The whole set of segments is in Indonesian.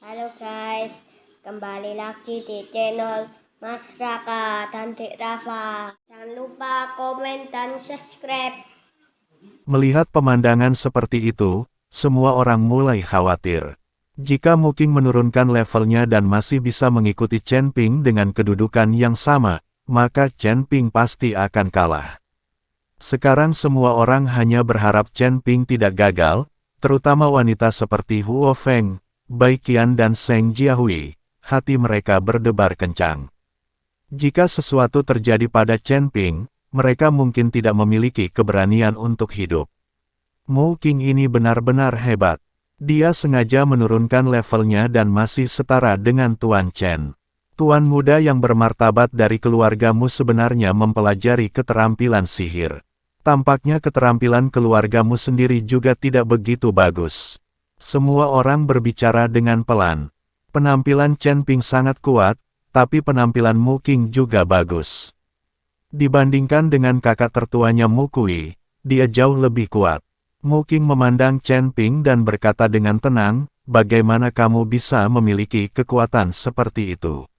Halo guys, kembali lagi di channel Mas Raka dan Dek Rafa. Jangan lupa komen dan subscribe. Melihat pemandangan seperti itu, semua orang mulai khawatir. Jika Muking menurunkan levelnya dan masih bisa mengikuti Chen Ping dengan kedudukan yang sama, maka Chen Ping pasti akan kalah. Sekarang semua orang hanya berharap Chen Ping tidak gagal, terutama wanita seperti Huo Feng, Bai Qian dan Zheng Jiahui. Hati mereka berdebar kencang. Jika sesuatu terjadi pada Chen Ping, mereka mungkin tidak memiliki keberanian untuk hidup. Muking ini benar-benar hebat. Dia sengaja menurunkan levelnya dan masih setara dengan Tuan Chen. Tuan muda yang bermartabat dari keluargamu sebenarnya mempelajari keterampilan sihir. Tampaknya keterampilan keluargamu sendiri juga tidak begitu bagus. Semua orang berbicara dengan pelan. Penampilan Chen Ping sangat kuat, tapi penampilan Muking juga bagus. Dibandingkan dengan kakak tertuanya Mukui, dia jauh lebih kuat. Muking memandang Chen Ping dan berkata dengan tenang, bagaimana kamu bisa memiliki kekuatan seperti itu?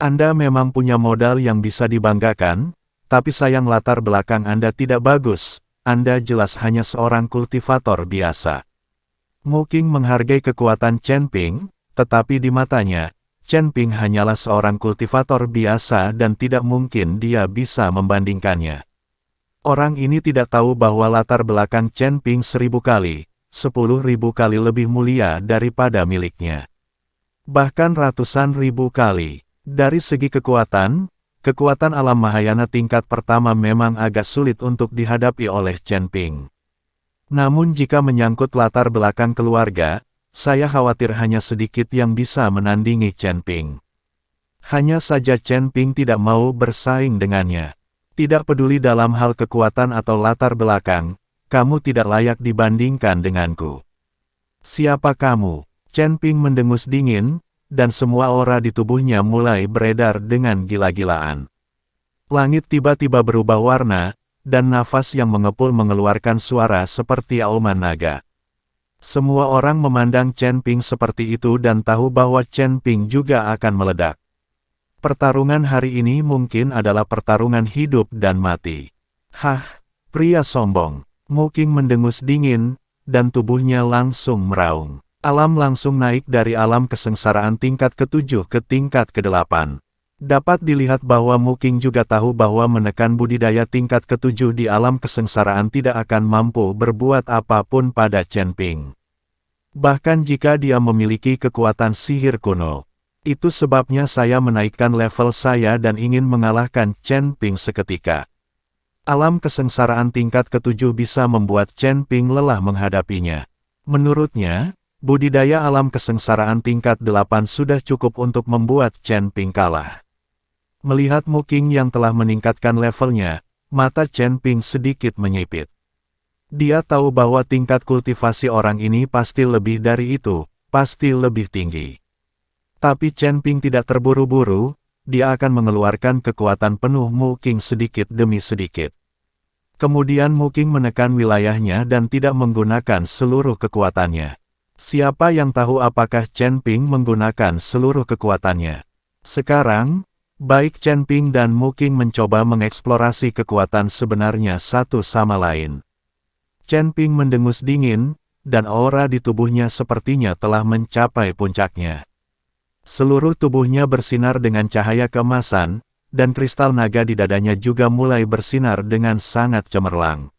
Anda memang punya modal yang bisa dibanggakan, tapi sayang latar belakang Anda tidak bagus, Anda jelas hanya seorang kultivator biasa. Muking menghargai kekuatan Chen Ping, tetapi di matanya, Chen Ping hanyalah seorang kultivator biasa dan tidak mungkin dia bisa membandingkannya. Orang ini tidak tahu bahwa latar belakang Chen Ping 1000 kali, 10.000 kali lebih mulia daripada miliknya. Bahkan ratusan ribu kali. Dari segi kekuatan, kekuatan alam Mahayana tingkat pertama memang agak sulit untuk dihadapi oleh Chen Ping. Namun jika menyangkut latar belakang keluarga, saya khawatir hanya sedikit yang bisa menandingi Chen Ping. Hanya saja Chen Ping tidak mau bersaing dengannya. Tidak peduli dalam hal kekuatan atau latar belakang, kamu tidak layak dibandingkan denganku. Siapa kamu? Chen Ping mendengus dingin, dan semua aura di tubuhnya mulai beredar dengan gila-gilaan. Langit tiba-tiba berubah warna, dan nafas yang mengepul mengeluarkan suara seperti auman naga. Semua orang memandang Chen Ping seperti itu dan tahu bahwa Chen Ping juga akan meledak. Pertarungan hari ini mungkin adalah pertarungan hidup dan mati. Hah, pria sombong. Muking mendengus dingin, dan tubuhnya langsung meraung. Alam langsung naik dari alam kesengsaraan tingkat ke-7 ke tingkat ke-8. Dapat dilihat bahwa Muking juga tahu bahwa menekan budidaya tingkat ke-7 di alam kesengsaraan tidak akan mampu berbuat apapun pada Chen Ping. Bahkan jika dia memiliki kekuatan sihir kuno. Itu sebabnya saya menaikkan level saya dan ingin mengalahkan Chen Ping seketika. Alam kesengsaraan tingkat ke-7 bisa membuat Chen Ping lelah menghadapinya. Menurutnya, budidaya alam kesengsaraan tingkat 8 sudah cukup untuk membuat Chen Ping kalah. Melihat Muking yang telah meningkatkan levelnya, mata Chen Ping sedikit menyipit. Dia tahu bahwa tingkat kultivasi orang ini pasti lebih dari itu, pasti lebih tinggi. Tapi Chen Ping tidak terburu-buru, dia akan mengeluarkan kekuatan penuh Muking sedikit demi sedikit. Kemudian Muking menekan wilayahnya dan tidak menggunakan seluruh kekuatannya. Siapa yang tahu apakah Chen Ping menggunakan seluruh kekuatannya? Sekarang, baik Chen Ping dan Muking mencoba mengeksplorasi kekuatan sebenarnya satu sama lain. Chen Ping mendengus dingin, dan aura di tubuhnya sepertinya telah mencapai puncaknya. Seluruh tubuhnya bersinar dengan cahaya keemasan, dan kristal naga di dadanya juga mulai bersinar dengan sangat cemerlang.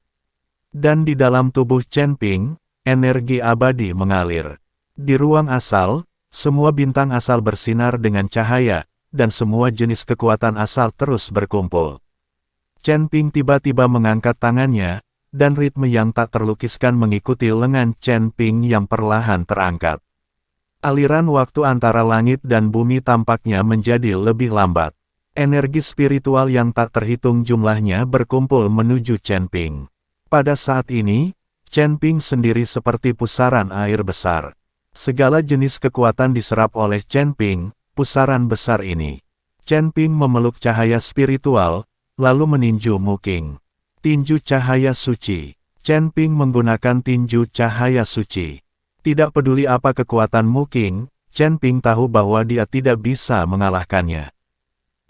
Dan di dalam tubuh Chen Ping, energi abadi mengalir. Di ruang asal, semua bintang asal bersinar dengan cahaya, dan semua jenis kekuatan asal terus berkumpul. Chen Ping tiba-tiba mengangkat tangannya, dan ritme yang tak terlukiskan mengikuti lengan Chen Ping yang perlahan terangkat. Aliran waktu antara langit dan bumi tampaknya menjadi lebih lambat. Energi spiritual yang tak terhitung jumlahnya berkumpul menuju Chen Ping. Pada saat ini, Chen Ping sendiri seperti pusaran air besar. Segala jenis kekuatan diserap oleh Chen Ping, pusaran besar ini. Chen Ping memeluk cahaya spiritual, lalu meninju Muking. Tinju cahaya suci. Chen Ping menggunakan tinju cahaya suci. Tidak peduli apa kekuatan Muking, Chen Ping tahu bahwa dia tidak bisa mengalahkannya.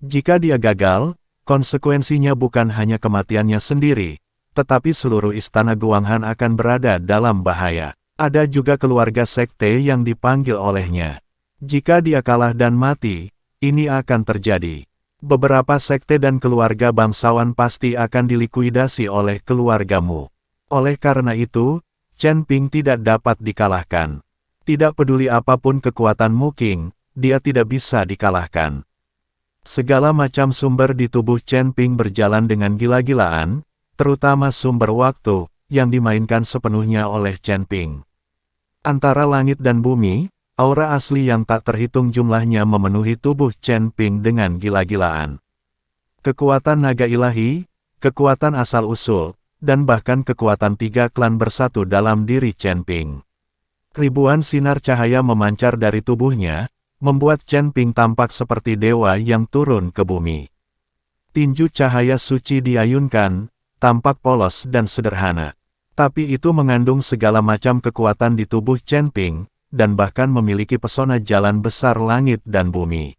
Jika dia gagal, konsekuensinya bukan hanya kematiannya sendiri, tetapi seluruh istana Guanghan akan berada dalam bahaya. Ada juga keluarga sekte yang dipanggil olehnya. Jika dia kalah dan mati, ini akan terjadi. Beberapa sekte dan keluarga bangsawan pasti akan dilikuidasi oleh keluargamu. Oleh karena itu, Chen Ping tidak dapat dikalahkan. Tidak peduli apapun kekuatan Mu Qing, dia tidak bisa dikalahkan. Segala macam sumber di tubuh Chen Ping berjalan dengan gila-gilaan, terutama sumber waktu, yang dimainkan sepenuhnya oleh Chen Ping. Antara langit dan bumi, aura asli yang tak terhitung jumlahnya memenuhi tubuh Chen Ping dengan gila-gilaan. Kekuatan naga ilahi, kekuatan asal-usul, dan bahkan kekuatan 3 klan bersatu dalam diri Chen Ping. Ribuan sinar cahaya memancar dari tubuhnya, membuat Chen Ping tampak seperti dewa yang turun ke bumi. Tinju cahaya suci diayunkan, tampak polos dan sederhana. Tapi itu mengandung segala macam kekuatan di tubuh Chen Ping, dan bahkan memiliki pesona jalan besar langit dan bumi.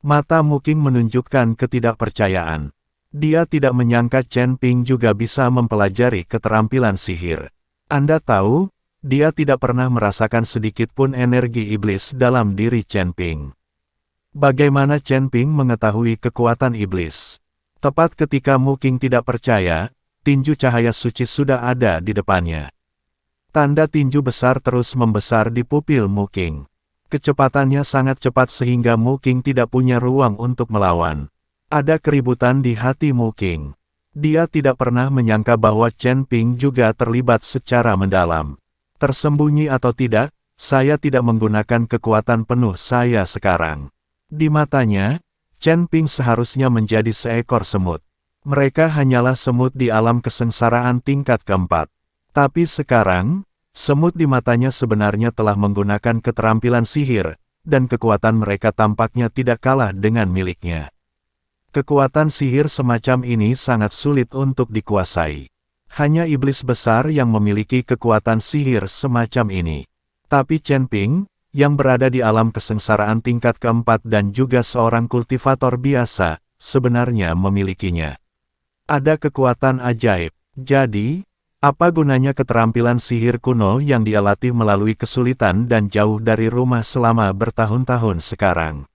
Mata Mu Qing menunjukkan ketidakpercayaan. Dia tidak menyangka Chen Ping juga bisa mempelajari keterampilan sihir. Anda tahu, dia tidak pernah merasakan sedikit pun energi iblis dalam diri Chen Ping. Bagaimana Chen Ping mengetahui kekuatan iblis? Tepat ketika Mu Qing tidak percaya, tinju cahaya suci sudah ada di depannya. Tanda tinju besar terus membesar di pupil Mu Qing. Kecepatannya sangat cepat sehingga Mu Qing tidak punya ruang untuk melawan. Ada keributan di hati Mu Qing. Dia tidak pernah menyangka bahwa Chen Ping juga terlibat secara mendalam. Tersembunyi atau tidak, saya tidak menggunakan kekuatan penuh saya sekarang. Di matanya, Chen Ping seharusnya menjadi seekor semut. Mereka hanyalah semut di alam kesengsaraan tingkat keempat. Tapi sekarang, semut di matanya sebenarnya telah menggunakan keterampilan sihir, dan kekuatan mereka tampaknya tidak kalah dengan miliknya. Kekuatan sihir semacam ini sangat sulit untuk dikuasai. Hanya iblis besar yang memiliki kekuatan sihir semacam ini. Tapi Chen Ping, yang berada di alam kesengsaraan tingkat keempat dan juga seorang kultivator biasa, sebenarnya memilikinya. Ada kekuatan ajaib. Jadi, apa gunanya keterampilan sihir kuno yang dia latih melalui kesulitan dan jauh dari rumah selama bertahun-tahun sekarang?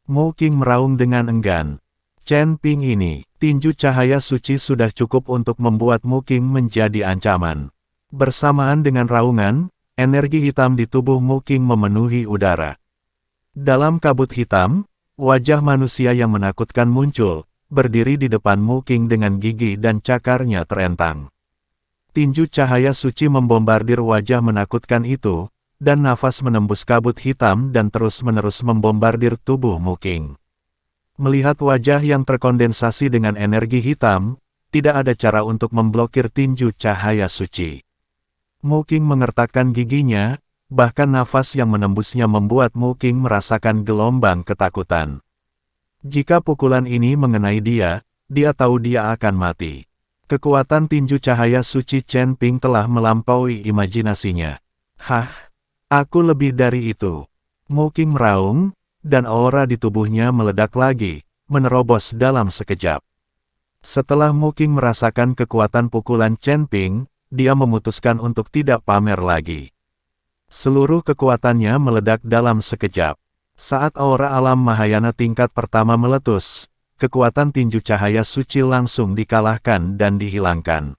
Mu Qing meraung dengan enggan. Chen Ping ini, tinju cahaya suci sudah cukup untuk membuat Mu Qing menjadi ancaman. Bersamaan dengan raungan, energi hitam di tubuh Mu Qing memenuhi udara. Dalam kabut hitam, wajah manusia yang menakutkan muncul, berdiri di depan Mu Qing dengan gigi dan cakarnya terentang. Tinju cahaya suci membombardir wajah menakutkan itu, dan nafas menembus kabut hitam dan terus-menerus membombardir tubuh Mu Qing. Melihat wajah yang terkondensasi dengan energi hitam, tidak ada cara untuk memblokir tinju cahaya suci. Mu Qing mengertakkan giginya, bahkan nafas yang menembusnya membuat Mu Qing merasakan gelombang ketakutan. Jika pukulan ini mengenai dia, dia tahu dia akan mati. Kekuatan tinju cahaya suci Chen Ping telah melampaui imajinasinya. Hah, aku lebih dari itu. Mu Qing meraung, dan aura di tubuhnya meledak lagi, menerobos dalam sekejap. Setelah Mu Qing merasakan kekuatan pukulan Chen Ping, dia memutuskan untuk tidak pamer lagi. Seluruh kekuatannya meledak dalam sekejap. Saat aura alam Mahayana tingkat pertama meletus, kekuatan tinju cahaya suci langsung dikalahkan dan dihilangkan.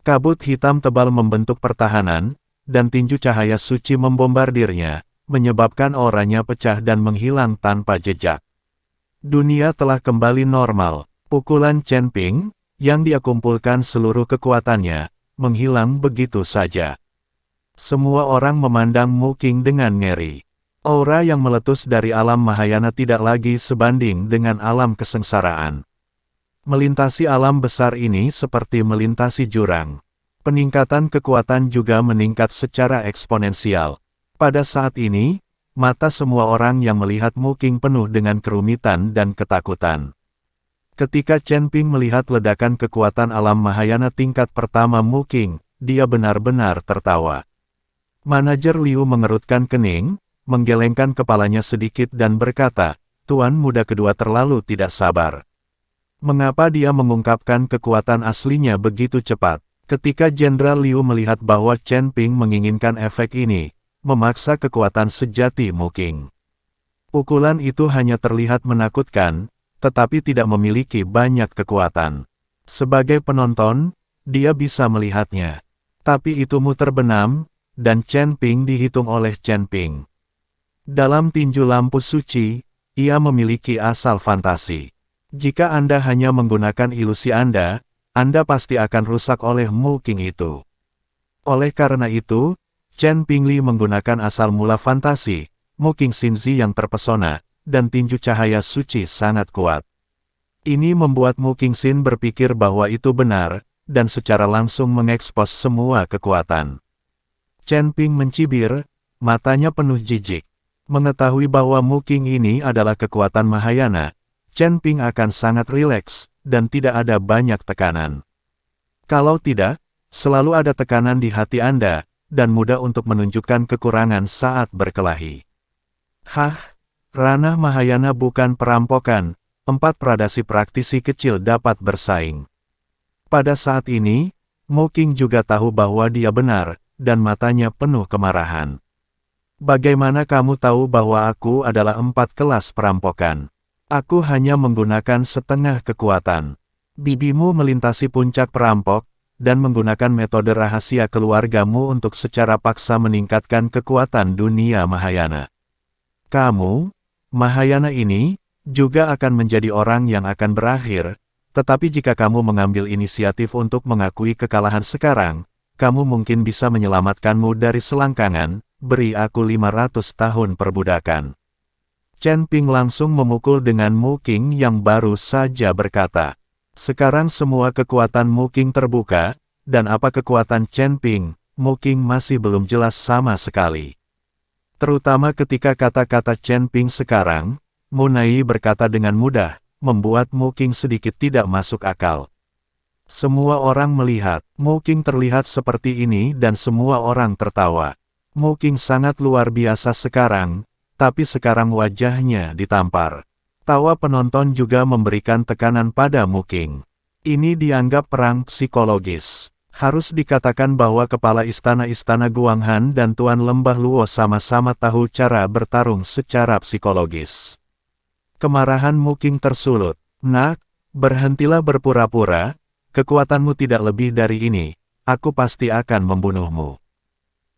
Kabut hitam tebal membentuk pertahanan, dan tinju cahaya suci membombardirnya, menyebabkan auranya pecah dan menghilang tanpa jejak. Dunia telah kembali normal. Pukulan Chen Ping, yang dia kumpulkan seluruh kekuatannya, menghilang begitu saja. Semua orang memandang Mu Qing dengan ngeri. Aura yang meletus dari alam Mahayana tidak lagi sebanding dengan alam kesengsaraan. Melintasi alam besar ini seperti melintasi jurang. Peningkatan kekuatan juga meningkat secara eksponensial. Pada saat ini, mata semua orang yang melihat Mu Qing penuh dengan kerumitan dan ketakutan. Ketika Chen Ping melihat ledakan kekuatan alam Mahayana tingkat pertama Mu Qing, dia benar-benar tertawa. Manajer Liu mengerutkan kening, menggelengkan kepalanya sedikit dan berkata, Tuan muda kedua terlalu tidak sabar. Mengapa dia mengungkapkan kekuatan aslinya begitu cepat? Ketika Jenderal Liu melihat bahwa Chen Ping menginginkan efek ini, memaksa kekuatan sejati Mu Qing. Pukulan itu hanya terlihat menakutkan, tetapi tidak memiliki banyak kekuatan. Sebagai penonton, dia bisa melihatnya. Tapi itu Mu terbenam, dan Chen Ping dihitung oleh Chen Ping. Dalam tinju lampu suci, ia memiliki asal fantasi. Jika Anda hanya menggunakan ilusi Anda pasti akan rusak oleh Mu Qing itu. Oleh karena itu, Chen Pingli menggunakan asal mula fantasi, Mu Qing Xinzi yang terpesona, dan tinju cahaya suci sangat kuat. Ini membuat Mu Qing Xin berpikir bahwa itu benar, dan secara langsung mengekspos semua kekuatan. Chen Ping mencibir, matanya penuh jijik. Mengetahui bahwa Mu Qing ini adalah kekuatan Mahayana, Chen Ping akan sangat rileks, dan tidak ada banyak tekanan. Kalau tidak, selalu ada tekanan di hati Anda, dan mudah untuk menunjukkan kekurangan saat berkelahi. Hah, ranah Mahayana bukan perampokan, 4 pradasi praktisi kecil dapat bersaing. Pada saat ini, Mu Qing juga tahu bahwa dia benar, dan matanya penuh kemarahan. Bagaimana kamu tahu bahwa aku adalah 4 kelas perampokan? Aku hanya menggunakan setengah kekuatan. Bibimu melintasi puncak perampok, dan menggunakan metode rahasia keluargamu untuk secara paksa meningkatkan kekuatan dunia Mahayana. Kamu, Mahayana ini, juga akan menjadi orang yang akan berakhir, tetapi jika kamu mengambil inisiatif untuk mengakui kekalahan sekarang, kamu mungkin bisa menyelamatkanmu dari selangkangan. Beri aku 500 tahun perbudakan. Chen Ping langsung memukul dengan Mu Qing yang baru saja berkata. Sekarang semua kekuatan Mu Qing terbuka, dan apa kekuatan Chen Ping, Mu Qing masih belum jelas sama sekali. Terutama ketika kata-kata Chen Ping sekarang, Mu Nai berkata dengan mudah, membuat Mu Qing sedikit tidak masuk akal. Semua orang melihat, Mu Qing terlihat seperti ini dan semua orang tertawa. Mu Qing sangat luar biasa sekarang, tapi sekarang wajahnya ditampar. Tawa penonton juga memberikan tekanan pada Mu Qing. Ini dianggap perang psikologis. Harus dikatakan bahwa kepala istana-istana Guanghan dan Tuan Lembah Luo sama-sama tahu cara bertarung secara psikologis. Kemarahan Mu Qing tersulut. Nak, berhentilah berpura-pura, kekuatanmu tidak lebih dari ini, aku pasti akan membunuhmu.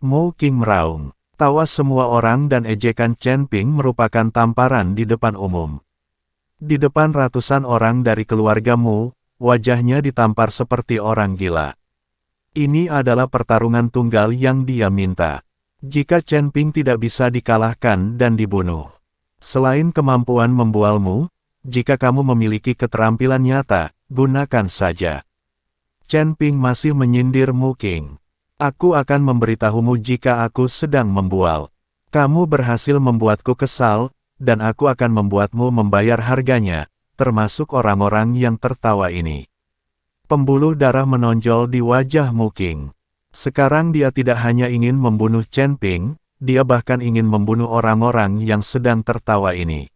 Mu Qing meraung. Tawa semua orang dan ejekan Chen Ping merupakan tamparan di depan umum. Di depan ratusan orang dari keluarga Mu, wajahnya ditampar seperti orang gila. Ini adalah pertarungan tunggal yang dia minta. Jika Chen Ping tidak bisa dikalahkan dan dibunuh. Selain kemampuan membualmu, jika kamu memiliki keterampilan nyata, gunakan saja. Chen Ping masih menyindir Mu Qing. Aku akan memberitahumu jika aku sedang membual. Kamu berhasil membuatku kesal, dan aku akan membuatmu membayar harganya, termasuk orang-orang yang tertawa ini. Pembuluh darah menonjol di wajah Mu Qing. Sekarang dia tidak hanya ingin membunuh Chen Ping, dia bahkan ingin membunuh orang-orang yang sedang tertawa ini.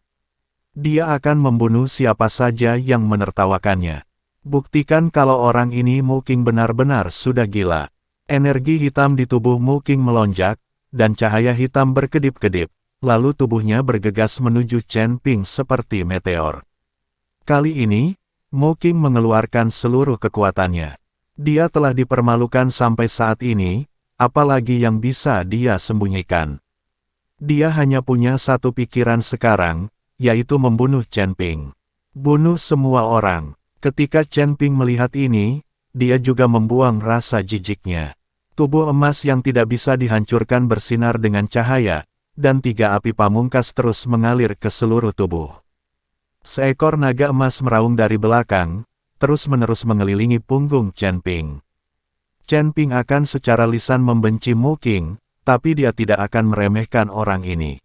Dia akan membunuh siapa saja yang menertawakannya. Buktikan kalau orang ini Mu Qing benar-benar sudah gila. Energi hitam di tubuh Mu Qing melonjak, dan cahaya hitam berkedip-kedip, lalu tubuhnya bergegas menuju Chen Ping seperti meteor. Kali ini, Mu Qing mengeluarkan seluruh kekuatannya. Dia telah dipermalukan sampai saat ini, apalagi yang bisa dia sembunyikan. Dia hanya punya satu pikiran sekarang, yaitu membunuh Chen Ping. Bunuh semua orang. Ketika Chen Ping melihat ini, dia juga membuang rasa jijiknya. Tubuh emas yang tidak bisa dihancurkan bersinar dengan cahaya, dan 3 api pamungkas terus mengalir ke seluruh tubuh. Seekor naga emas meraung dari belakang, terus-menerus mengelilingi punggung Chen Ping. Chen Ping akan secara lisan membenci Mu Qing, tapi dia tidak akan meremehkan orang ini.